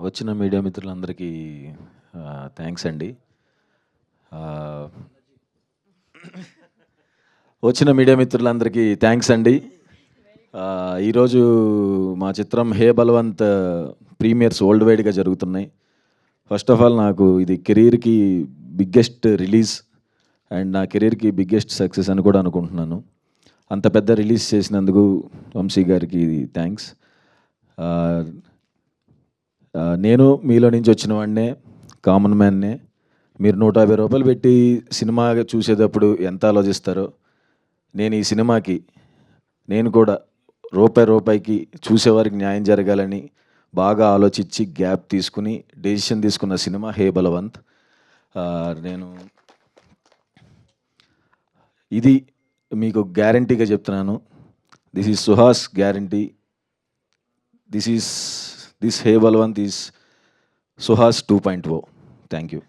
వచ్చిన మీడియా మిత్రులందరికీ థ్యాంక్స్ అండి. వచ్చిన మీడియా మిత్రులందరికీ థ్యాంక్స్ అండి. ఈరోజు మా చిత్రం హే బలవంత్ ప్రీమియర్స్ వరల్డ్ వైడ్గా జరుగుతున్నాయి. ఫస్ట్ ఆఫ్ ఆల్ నాకు ఇది కెరీర్కి బిగ్గెస్ట్ రిలీజ్ అండ్ నా కెరీర్కి బిగ్గెస్ట్ సక్సెస్ అని కూడా అనుకుంటున్నాను. అంత పెద్ద రిలీజ్ చేసినందుకు వంశీ గారికి థ్యాంక్స్. నేను మీలో నుంచి వచ్చిన వాడినే, కామన్ మ్యాన్నే. మీరు 150 రూపాయలు పెట్టి సినిమా చూసేటప్పుడు ఎంత ఆలోచిస్తారో, నేను ఈ సినిమాకి నేను కూడా రూపాయికి చూసేవారికి న్యాయం జరగాలని బాగా ఆలోచించి గ్యాప్ తీసుకుని డెసిషన్ తీసుకున్న సినిమా హే బలవంత్. నేను ఇది మీకు గ్యారంటీగా చెప్తున్నాను. This is Suhas guarantee. This hey Balwant is Suhas 2.0. Thank you.